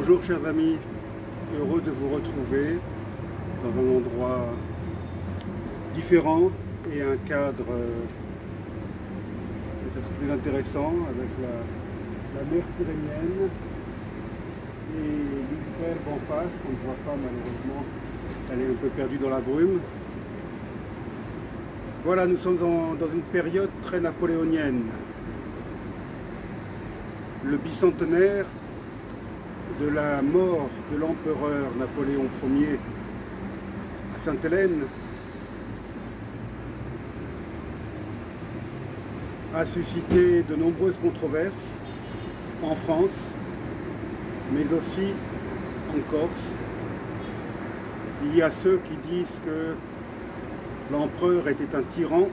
Bonjour chers amis, heureux de vous retrouver dans un endroit différent et un cadre peut-être plus intéressant avec la mer Pyrénéenne et l'île Elbe en face qu'on ne voit pas malheureusement, elle est un peu perdue dans la brume. Voilà, nous sommes dans une période très napoléonienne. Le bicentenaire de la mort de l'empereur Napoléon Ier à Sainte-Hélène a suscité de nombreuses controverses en France, mais aussi en Corse. Il y a ceux qui disent que l'empereur était un tyran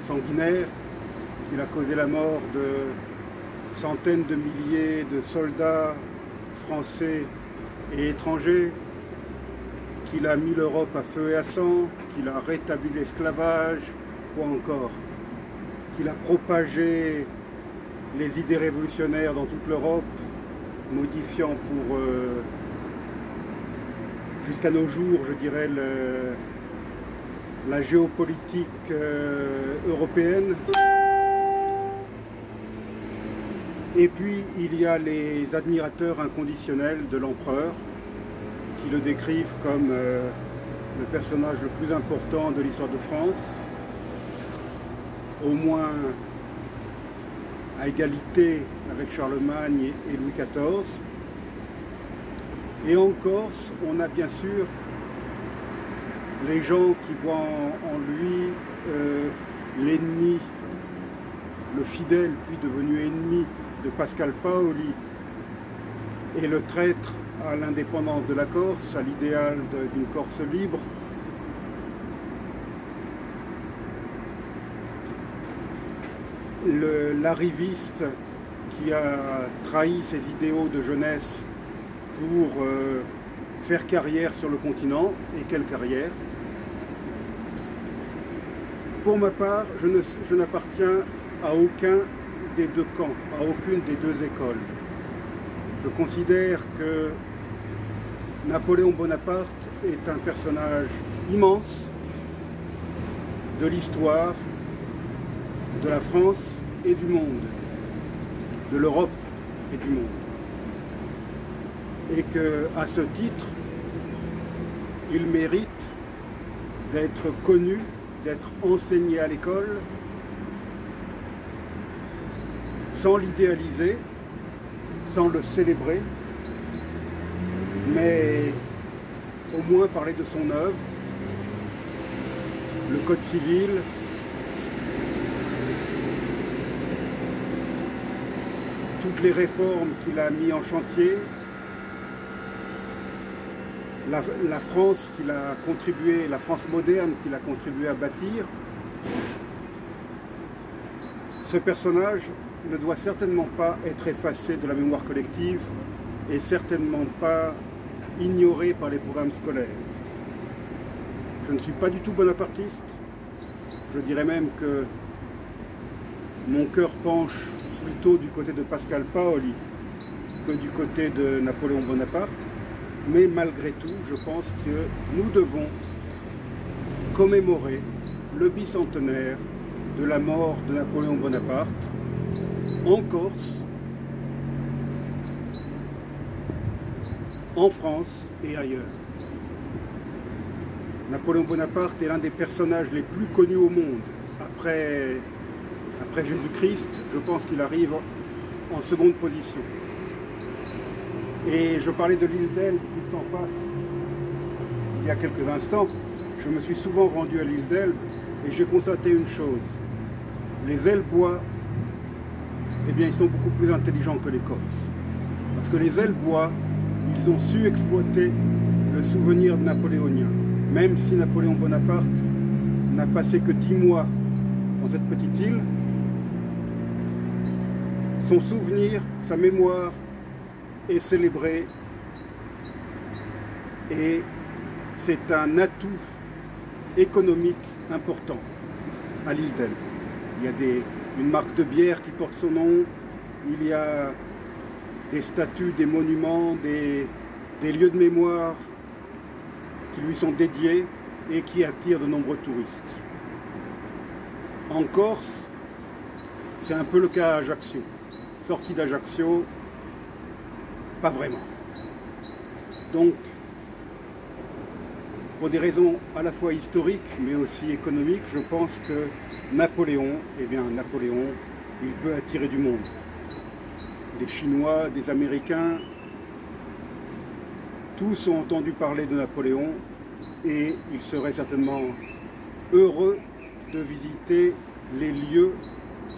sanguinaire, qu'il a causé la mort de centaines de milliers de soldats français et étrangers, qu'il a mis l'Europe à feu et à sang, qu'il a rétabli l'esclavage, quoi encore, qu'il a propagé les idées révolutionnaires dans toute l'Europe, modifiant pour jusqu'à nos jours, je dirais, la géopolitique européenne. Et puis il y a les admirateurs inconditionnels de l'empereur qui le décrivent comme le personnage le plus important de l'histoire de France, au moins à égalité avec Charlemagne et Louis XIV. Et en Corse, on a bien sûr les gens qui voient en lui l'ennemi, le fidèle puis devenu ennemi de Pascal Paoli et le traître à l'indépendance de la Corse, à l'idéal d'une Corse libre. L'arriviste qui a trahi ses idéaux de jeunesse pour faire carrière sur le continent, et quelle carrière. Pour ma part, je n'appartiens à aucun des deux camps, à aucune des deux écoles. Je considère que Napoléon Bonaparte est un personnage immense de l'histoire de la France et du monde, de l'Europe et du monde. Et qu'à ce titre, il mérite d'être connu, d'être enseigné à l'école, sans l'idéaliser, sans le célébrer, mais au moins parler de son œuvre, le Code civil, toutes les réformes qu'il a mis en chantier, la France qu'il a contribué, la France moderne qu'il a contribué à bâtir. Ce personnage ne doit certainement pas être effacé de la mémoire collective et certainement pas ignoré par les programmes scolaires. Je ne suis pas du tout bonapartiste. Je dirais même que mon cœur penche plutôt du côté de Pascal Paoli que du côté de Napoléon Bonaparte. Mais malgré tout, je pense que nous devons commémorer le bicentenaire de la mort de Napoléon Bonaparte en Corse, en France et ailleurs. Napoléon Bonaparte est l'un des personnages les plus connus au monde. Après Jésus-Christ, je pense qu'il arrive en seconde position. Et je parlais de l'île d'Elbe juste en face il y a quelques instants. Je me suis souvent rendu à l'île d'Elbe et j'ai constaté une chose. Les Elbois, eh bien, ils sont beaucoup plus intelligents que les Corses. Parce que les Elbois, ils ont su exploiter le souvenir napoléonien. Même si Napoléon Bonaparte n'a passé que 10 mois dans cette petite île, son souvenir, sa mémoire est célébré et c'est un atout économique important à l'île d'Elbe. Il y a une marque de bière qui porte son nom, il y a des statues, des monuments, des lieux de mémoire qui lui sont dédiés et qui attirent de nombreux touristes. En Corse, c'est un peu le cas à Ajaccio. Sortie d'Ajaccio, pas vraiment. Donc, pour des raisons à la fois historiques mais aussi économiques, je pense que Napoléon, il peut attirer du monde. Des Chinois, des Américains, tous ont entendu parler de Napoléon et ils seraient certainement heureux de visiter les lieux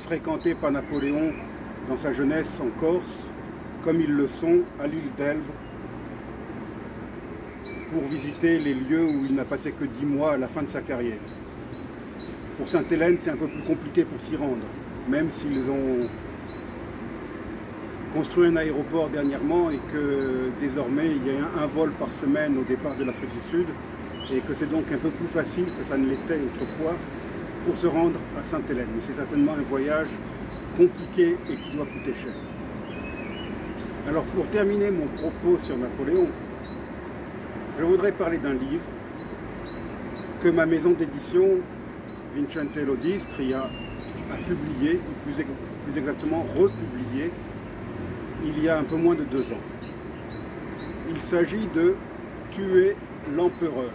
fréquentés par Napoléon dans sa jeunesse en Corse, comme ils le sont à l'île d'Elbe, pour visiter les lieux où il n'a passé que 10 mois à la fin de sa carrière. Pour Sainte-Hélène, c'est un peu plus compliqué pour s'y rendre, même s'ils ont construit un aéroport dernièrement et que désormais il y a un vol par semaine au départ de l'Afrique du Sud et que c'est donc un peu plus facile que ça ne l'était autrefois pour se rendre à Sainte-Hélène. Mais c'est certainement un voyage compliqué et qui doit coûter cher. Alors pour terminer mon propos sur Napoléon, je voudrais parler d'un livre que ma maison d'édition Vincente Lodistria a publié, ou plus exactement republié, il y a un peu moins de 2 ans. Il s'agit de Tuer l'empereur.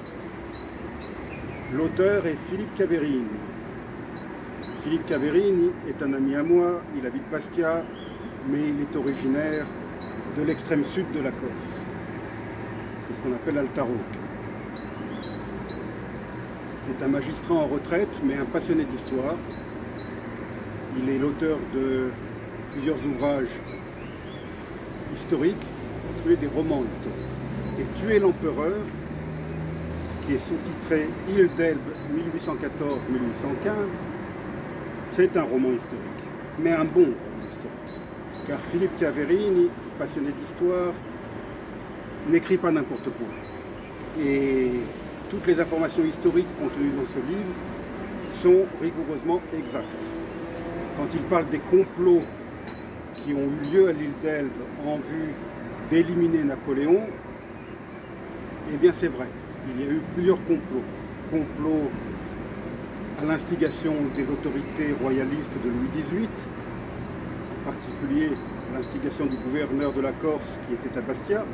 L'auteur est Philippe Caverini. Philippe Caverini est un ami à moi, il habite Bastia, mais il est originaire de l'extrême sud de la Corse. C'est ce qu'on appelle Alta Rocca. C'est un magistrat en retraite, mais un passionné d'histoire. Il est l'auteur de plusieurs ouvrages historiques, en particulier des romans historiques. Et Tuer l'empereur, qui est sous-titré Île d'Elbe 1814-1815, c'est un roman historique, mais un bon roman historique. Car Philippe Caverini, passionné d'histoire, n'écrit pas n'importe quoi. Et toutes les informations historiques contenues dans ce livre sont rigoureusement exactes. Quand il parle des complots qui ont eu lieu à l'île d'Elbe en vue d'éliminer Napoléon, eh bien c'est vrai. Il y a eu plusieurs complots. Complots à l'instigation des autorités royalistes de Louis XVIII, en particulier à l'instigation du gouverneur de la Corse qui était à Bastia,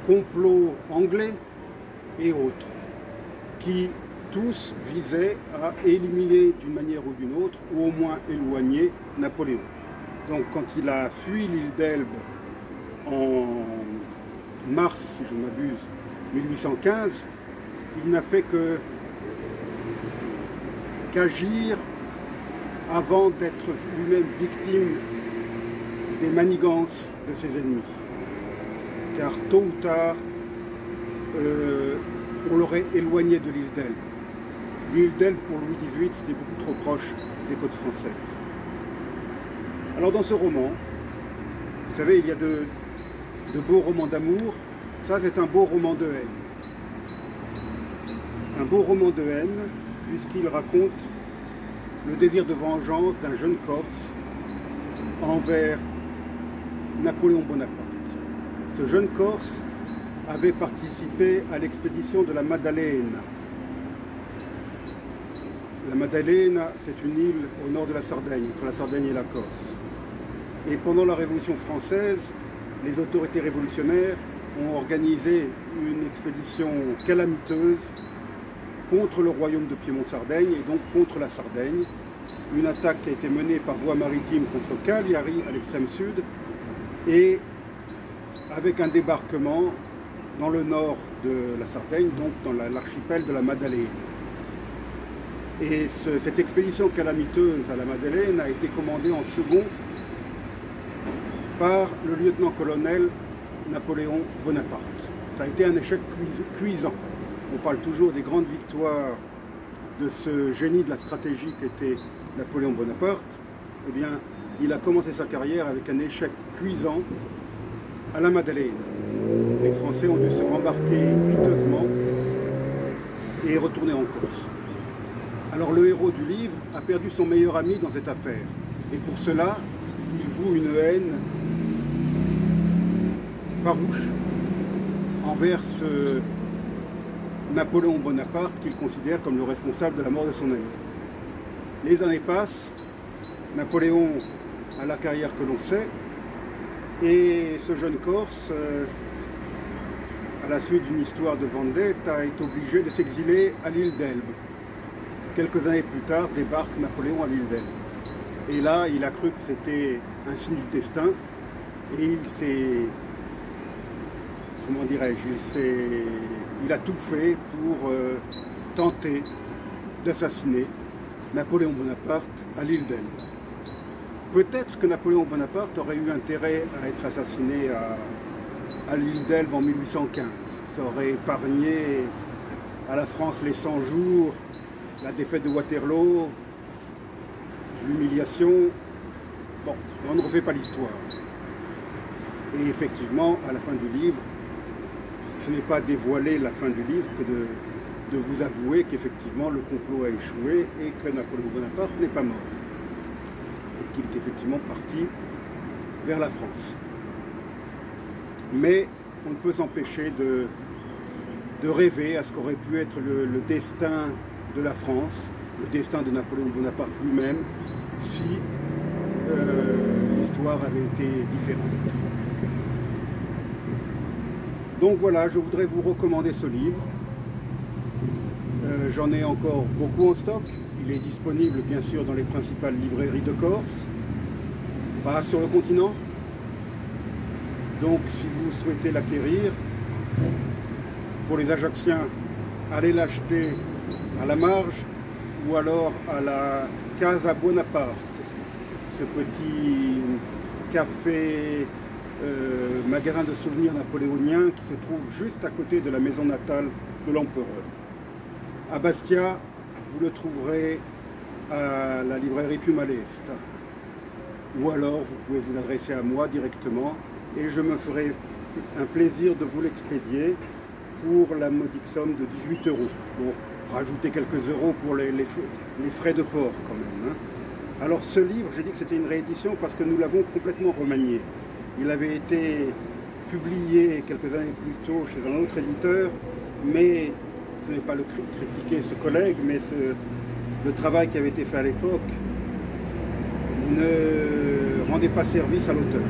complots anglais et autres, qui tous visaient à éliminer d'une manière ou d'une autre, ou au moins éloigner Napoléon. Donc quand il a fui l'île d'Elbe en mars, si je ne m'abuse, 1815, il n'a fait qu'agir avant d'être lui-même victime des manigances de ses ennemis. Car tôt ou tard, on l'aurait éloigné de l'île d'Elbe. L'île d'Elbe pour Louis XVIII, c'était beaucoup trop proche des côtes françaises. Alors dans ce roman, vous savez, il y a de beaux romans d'amour. Ça, c'est un beau roman de haine. Un beau roman de haine, puisqu'il raconte le désir de vengeance d'un jeune Corse envers Napoléon Bonaparte. Ce jeune Corse avait participé à l'expédition de la Maddalena. La Maddalena, c'est une île au nord de la Sardaigne, entre la Sardaigne et la Corse. Et pendant la Révolution française, les autorités révolutionnaires ont organisé une expédition calamiteuse contre le royaume de Piémont-Sardaigne et donc contre la Sardaigne. Une attaque qui a été menée par voie maritime contre Cagliari à l'extrême sud et avec un débarquement dans le nord de la Sardaigne, donc dans l'archipel de la Maddalena. Et cette expédition calamiteuse à la Maddalena a été commandée en second par le lieutenant-colonel Napoléon Bonaparte. Ça a été un échec cuisant. On parle toujours des grandes victoires de ce génie de la stratégie qu'était Napoléon Bonaparte. Eh bien, il a commencé sa carrière avec un échec cuisant à la Maddalena. Les Français ont dû se rembarquer piteusement et retourner en Corse. Alors le héros du livre a perdu son meilleur ami dans cette affaire. Et pour cela, voue une haine farouche envers ce Napoléon Bonaparte qu'il considère comme le responsable de la mort de son ami. Les années passent, Napoléon a la carrière que l'on sait, et ce jeune Corse, à la suite d'une histoire de vendetta, est obligé de s'exiler à l'île d'Elbe. Quelques années plus tard, débarque Napoléon à l'île d'Elbe. Et là, il a cru que c'était un signe du destin, et il s'est, comment dirais-je, il a tout fait pour tenter d'assassiner Napoléon Bonaparte à l'île d'Elbe. Peut-être que Napoléon Bonaparte aurait eu intérêt à être assassiné à l'île d'Elbe en 1815. Ça aurait épargné à la France les 100 jours, la défaite de Waterloo, l'humiliation. Bon, on ne refait pas l'histoire. Et effectivement, à la fin du livre, ce n'est pas dévoiler la fin du livre que de vous avouer qu'effectivement le complot a échoué et que Napoléon Bonaparte n'est pas mort. Et qu'il est effectivement parti vers la France. Mais on ne peut s'empêcher de rêver à ce qu'aurait pu être le destin de la France, le destin de Napoléon Bonaparte lui-même, si l'histoire avait été différente. Donc voilà, je voudrais vous recommander ce livre. J'en ai encore beaucoup en stock. Il est disponible bien sûr dans les principales librairies de Corse, pas sur le continent. Donc si vous souhaitez l'acquérir, pour les Ajacciens, allez l'acheter à la Marge ou alors à la Casa Bonaparte, ce petit café magasin de souvenirs napoléonien qui se trouve juste à côté de la maison natale de l'empereur. À Bastia, vous le trouverez à la librairie Pumalest. Ou alors vous pouvez vous adresser à moi directement et je me ferai un plaisir de vous l'expédier pour la modique somme de 18 €. Bon, rajoutez quelques euros pour les frais de port quand même. Hein. Alors ce livre, j'ai dit que c'était une réédition parce que nous l'avons complètement remanié. Il avait été publié quelques années plus tôt chez un autre éditeur, mais ce n'est pas le critiquer ce collègue, mais le travail qui avait été fait à l'époque ne rendait pas service à l'auteur.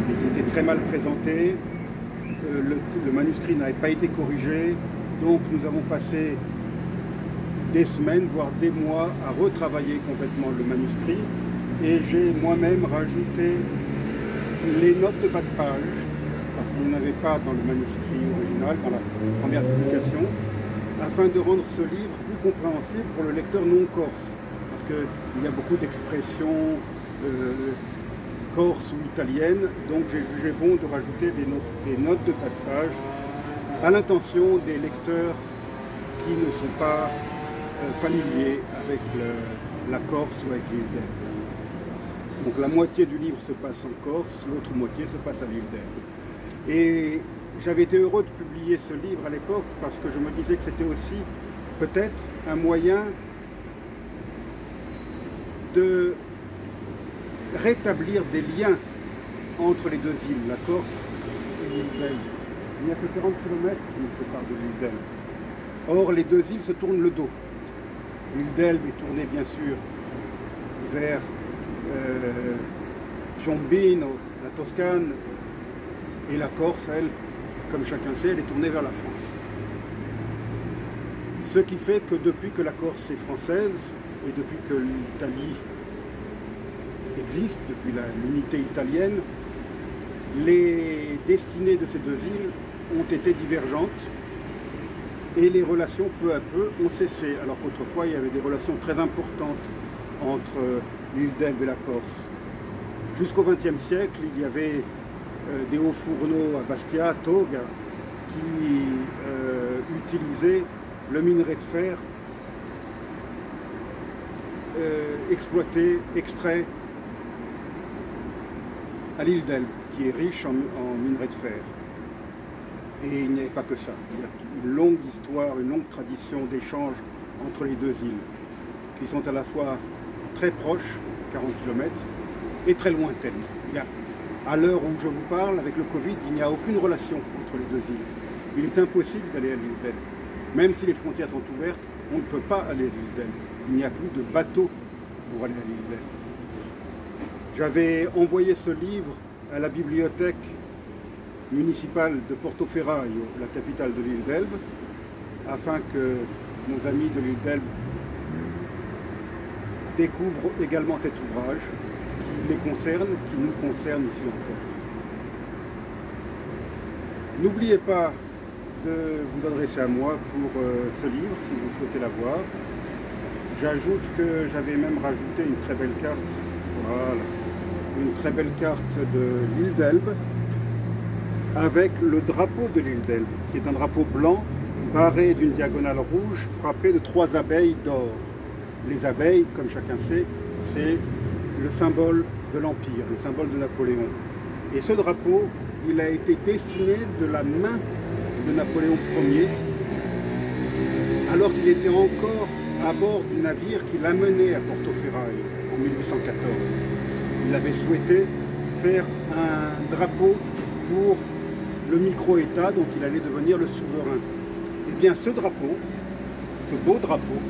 Il était très mal présenté, le manuscrit n'avait pas été corrigé, donc nous avons passé des semaines, voire des mois à retravailler complètement le manuscrit, et j'ai moi-même rajouté les notes de bas de page, parce qu'il n'y en avait pas dans le manuscrit original, dans la première publication, afin de rendre ce livre plus compréhensible pour le lecteur non corse, parce qu'il y a beaucoup d'expressions corse ou italiennes, donc j'ai jugé bon de rajouter des notes de bas de page à l'intention des lecteurs qui ne sont pas familiers avec la Corse ou avec l'île d'Elbe. Donc la moitié du livre se passe en Corse, l'autre moitié se passe à l'île d'Elbe. Et j'avais été heureux de publier ce livre à l'époque parce que je me disais que c'était aussi peut-être un moyen de rétablir des liens entre les deux îles, la Corse et l'île d'Elbe. Il n'y a que 40 km qui nous séparent de l'île d'Elbe. Or, les deux îles se tournent le dos. L'île d'Elbe est tournée bien sûr vers Piombino, la Toscane, et la Corse, elle, comme chacun sait, elle est tournée vers la France. Ce qui fait que depuis que la Corse est française, et depuis que l'Italie existe, depuis l'unité italienne, les destinées de ces deux îles ont été divergentes et les relations peu à peu ont cessé, alors qu'autrefois il y avait des relations très importantes entre l'île d'Elbe et la Corse. Jusqu'au XXe siècle, il y avait des hauts fourneaux à Bastia, à Toga, qui utilisaient le minerai de fer exploité, extrait à l'île d'Elbe, qui est riche en minerai de fer. Et il n'y avait pas que ça. Il y a une longue histoire, une longue tradition d'échange entre les deux îles, qui sont à la fois très proches, 40 km, est très lointaine. À l'heure où je vous parle, avec le Covid, il n'y a aucune relation entre les deux îles. Il est impossible d'aller à l'île d'Elbe. Même si les frontières sont ouvertes, on ne peut pas aller à l'île d'Elbe. Il n'y a plus de bateau pour aller à l'île d'Elbe. J'avais envoyé ce livre à la bibliothèque municipale de Portoferraio, la capitale de l'île d'Elbe, afin que nos amis de l'île d'Elbe découvrent également cet ouvrage qui les concerne, qui nous concerne ici en Corse. N'oubliez pas de vous adresser à moi pour ce livre si vous souhaitez l'avoir. J'ajoute que j'avais même rajouté une très belle carte, voilà, une très belle carte de l'île d'Elbe avec le drapeau de l'île d'Elbe, qui est un drapeau blanc barré d'une diagonale rouge frappé de 3 abeilles d'or. Les abeilles, comme chacun sait, c'est le symbole de l'Empire, le symbole de Napoléon. Et ce drapeau, il a été dessiné de la main de Napoléon Ier, alors qu'il était encore à bord du navire qui l'amenait à Portoferraio en 1814. Il avait souhaité faire un drapeau pour le micro-État dont il allait devenir le souverain. Eh bien ce drapeau, ce beau drapeau,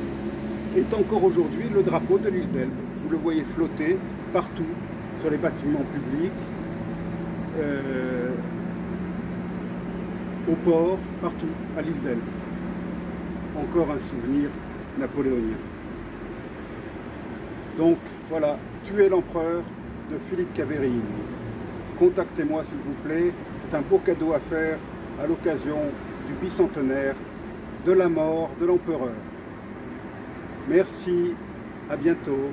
est encore aujourd'hui le drapeau de l'île d'Elbe. Vous le voyez flotter partout, sur les bâtiments publics, au port, partout, à l'île d'Elbe. Encore un souvenir napoléonien. Donc voilà, Tuer l'empereur de Philippe Caverini. Contactez-moi s'il vous plaît, c'est un beau cadeau à faire à l'occasion du bicentenaire de la mort de l'empereur. Merci, à bientôt.